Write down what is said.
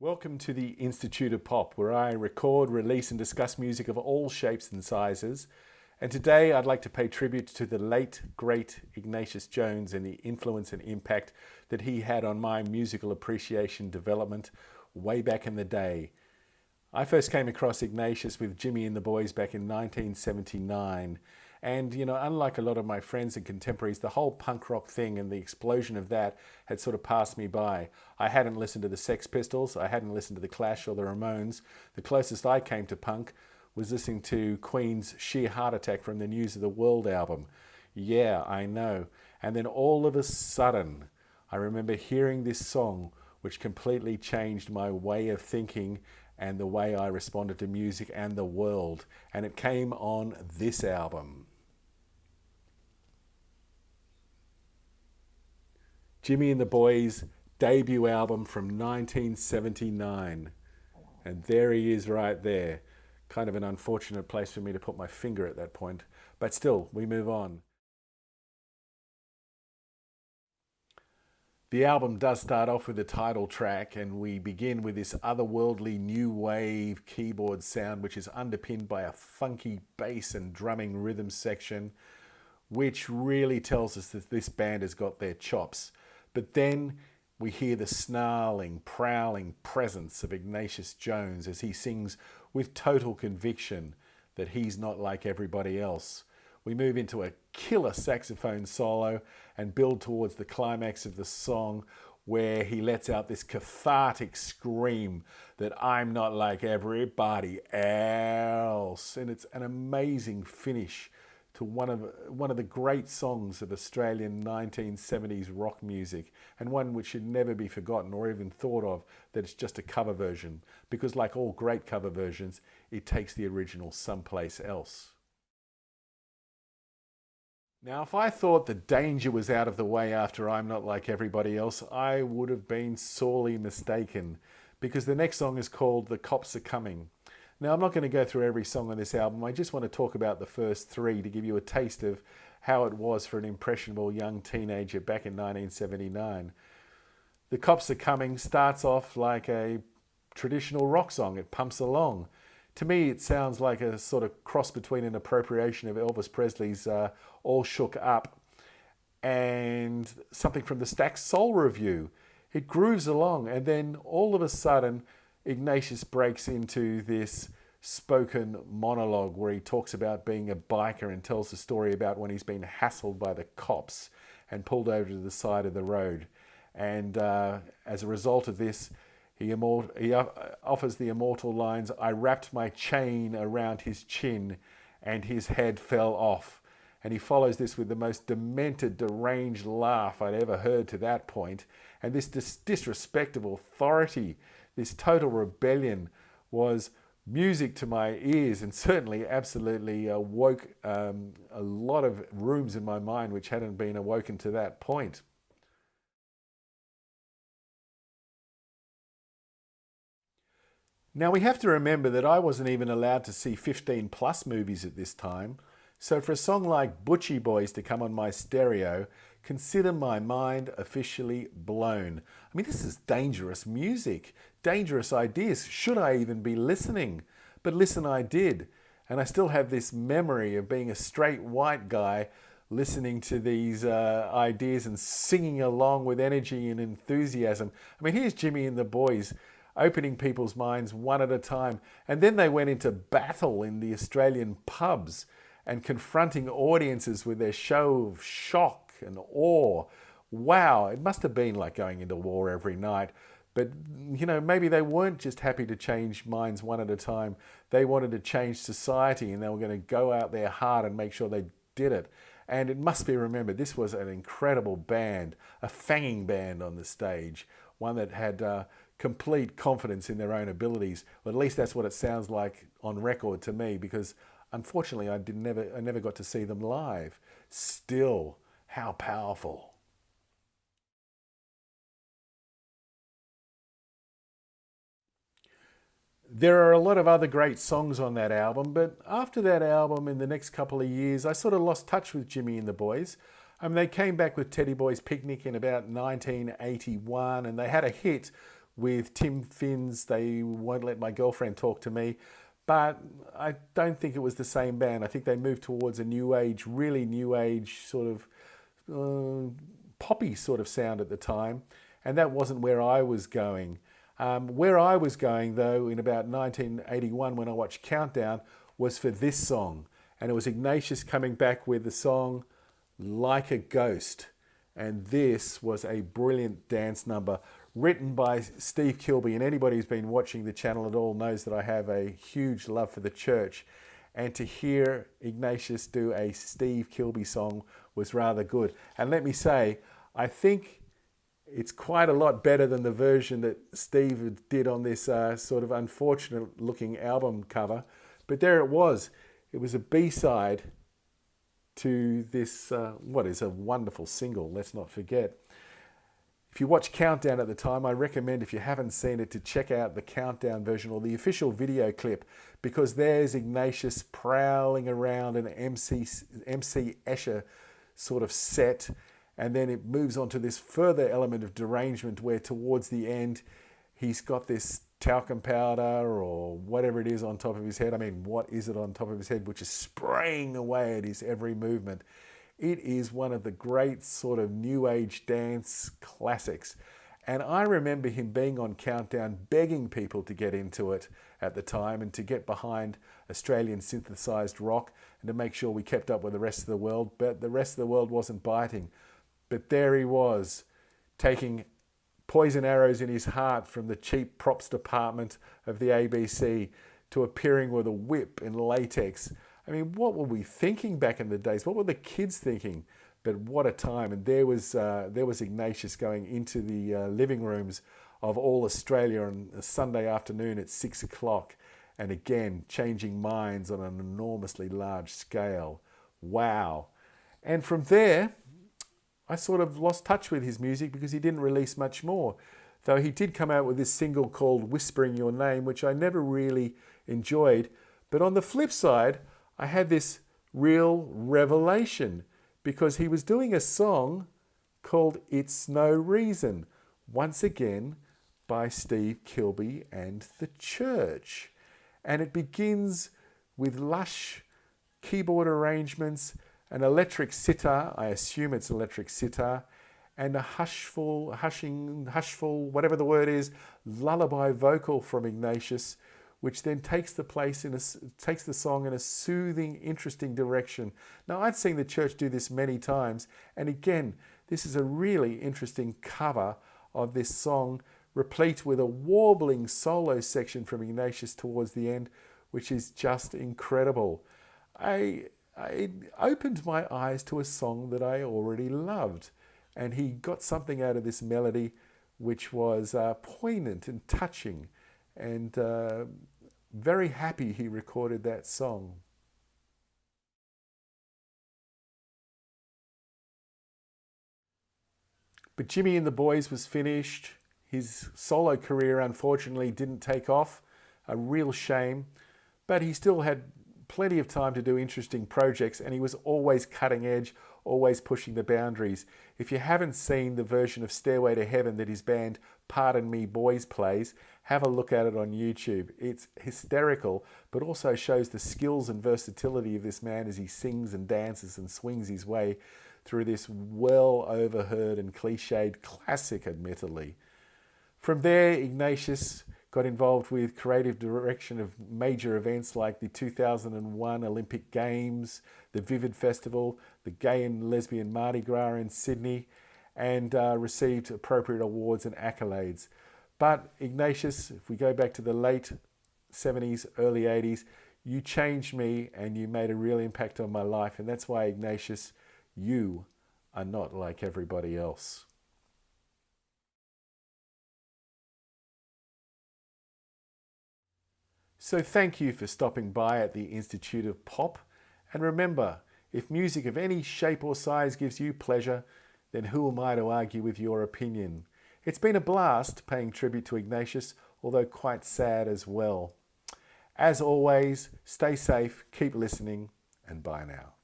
Welcome to the Institute of Pop, where I record, release, and discuss music of all shapes and sizes. And today I'd like to pay tribute to the late, great Ignatius Jones and the influence and impact that he had on my musical appreciation development way back in the day. I first came across Ignatius with Jimmy and the Boys back in 1979. And, unlike a lot of my friends and contemporaries, the whole punk rock thing and the explosion of that had sort of passed me by. I hadn't listened to the Sex Pistols, I hadn't listened to the Clash or the Ramones. The closest I came to punk was listening to Queen's Sheer Heart Attack from the News of the World album. Yeah, I know. And then all of a sudden, I remember hearing this song, which completely changed my way of thinking and the way I responded to music and the world. And it came on this album. Jimmy and the Boys' debut album from 1979. And there he is right there. Kind of an unfortunate place for me to put my finger at that point. But still, we move on. The album does start off with the title track, and we begin with this otherworldly new wave keyboard sound, which is underpinned by a funky bass and drumming rhythm section, which really tells us that this band has got their chops. But then we hear the snarling, prowling presence of Ignatius Jones as he sings with total conviction that he's not like everybody else. We move into a killer saxophone solo and build towards the climax of the song, where he lets out this cathartic scream that I'm not like everybody else. And it's an amazing finish to one of the great songs of Australian 1970s rock music, and one which should never be forgotten or even thought of that it's just a cover version, because like all great cover versions, it takes the original someplace else. Now, if I thought the danger was out of the way after I'm Not Like Everybody Else, I would have been sorely mistaken, because the next song is called The Cops Are Coming. Now, I'm not going to go through every song on this album. I just want to talk about the first three to give you a taste of how it was for an impressionable young teenager back in 1979. The Cops Are Coming starts off like a traditional rock song. It pumps along. To me, it sounds like a sort of cross between an appropriation of Elvis Presley's All Shook Up and something from the Stax Soul Review. It grooves along, and then all of a sudden, Ignatius breaks into this spoken monologue where he talks about being a biker and tells the story about when he's been hassled by the cops and pulled over to the side of the road. And as a result of this, he offers the immortal lines, I wrapped my chain around his chin and his head fell off. And he follows this with the most demented, deranged laugh I'd ever heard to that point. And this disrespectful authority, this total rebellion, was music to my ears, and certainly absolutely woke a lot of rooms in my mind which hadn't been awoken to that point. Now, we have to remember that I wasn't even allowed to see 15 plus movies at this time, so for a song like Butchie Boys to come on my stereo, consider my mind officially blown. I mean, this is dangerous music, dangerous ideas. Should I even be listening? But listen, I did. And I still have this memory of being a straight white guy listening to these ideas and singing along with energy and enthusiasm. I mean, here's Jimmy and the Boys opening people's minds one at a time. And then they went into battle in the Australian pubs and confronting audiences with their show of shock and awe. Wow, it must have been like going into war every night. But, maybe they weren't just happy to change minds one at a time. They wanted to change society, and they were going to go out there hard and make sure they did it. And it must be remembered, this was an incredible band, a fanging band on the stage, one that had complete confidence in their own abilities. Well, at least that's what it sounds like on record to me, because unfortunately I never got to see them live. Still, how powerful. There are a lot of other great songs on that album, but after that album, in the next couple of years, I sort of lost touch with Jimmy and the Boys. They came back with Teddy Boy's Picnic in about 1981, and they had a hit with Tim Finn's They Won't Let My Girlfriend Talk to Me. But I don't think it was the same band. I think they moved towards a new age, really new age sort of poppy sort of sound at the time. And that wasn't where I was going. Where I was going, though, in about 1981 when I watched Countdown, was for this song. And it was Ignatius coming back with the song Like a Ghost. And this was a brilliant dance number written by Steve Kilbey. And anybody who's been watching the channel at all knows that I have a huge love for the church. And to hear Ignatius do a Steve Kilbey song was rather good. And let me say, I think it's quite a lot better than the version that Steve did on this sort of unfortunate looking album cover. But there it was. It was a B-side to this, what is a wonderful single, let's not forget. If you watch Countdown at the time, I recommend, if you haven't seen it, to check out the Countdown version or the official video clip, because there's Ignatius prowling around an MC Escher sort of set, and then it moves on to this further element of derangement where towards the end he's got this talcum powder or whatever it is on top of his head. I mean, what is it on top of his head, which is spraying away at his every movement. It is one of the great sort of new age dance classics. And I remember him being on Countdown, begging people to get into it at the time and to get behind Australian synthesized rock and to make sure we kept up with the rest of the world. But the rest of the world wasn't biting. But there he was, taking poison arrows in his heart from the cheap props department of the ABC to appearing with a whip in latex. I mean, what were we thinking back in the days? What were the kids thinking? But what a time. And there was Ignatius going into the living rooms of all Australia on a Sunday afternoon at 6 o'clock. And again, changing minds on an enormously large scale. Wow. And from there, I sort of lost touch with his music because he didn't release much more. Though he did come out with this single called Whispering Your Name, which I never really enjoyed. But on the flip side, I had this real revelation because he was doing a song called It's No Reason, once again by Steve Kilbey and the Church. And it begins with lush keyboard arrangements, an electric sitar, I assume it's electric sitar, and a hushful, whatever the word is, lullaby vocal from Ignatius, which then takes the song in a soothing, interesting direction. Now, I'd seen the Church do this many times, and again, this is a really interesting cover of this song, replete with a warbling solo section from Ignatius towards the end, which is just incredible. It opened my eyes to a song that I already loved, and he got something out of this melody which was poignant and touching, and very happy he recorded that song. But Jimmy and the Boys was finished. His solo career unfortunately didn't take off, a real shame, but he still had plenty of time to do interesting projects, and he was always cutting edge, always pushing the boundaries. If you haven't seen the version of Stairway to Heaven that his band Pardon Me Boys plays, have a look at it on YouTube. It's hysterical, but also shows the skills and versatility of this man as he sings and dances and swings his way through this well overheard and cliched classic, admittedly. From there, Ignatius got involved with creative direction of major events like the 2001 Olympic Games, the Vivid Festival, the Gay and Lesbian Mardi Gras in Sydney, and received appropriate awards and accolades. But Ignatius, if we go back to the late 70s, early 80s, you changed me and you made a real impact on my life. And that's why, Ignatius, you are not like everybody else. So thank you for stopping by at the Institute of Pop. And remember, if music of any shape or size gives you pleasure, then who am I to argue with your opinion? It's been a blast paying tribute to Ignatius, although quite sad as well. As always, stay safe, keep listening, and bye now.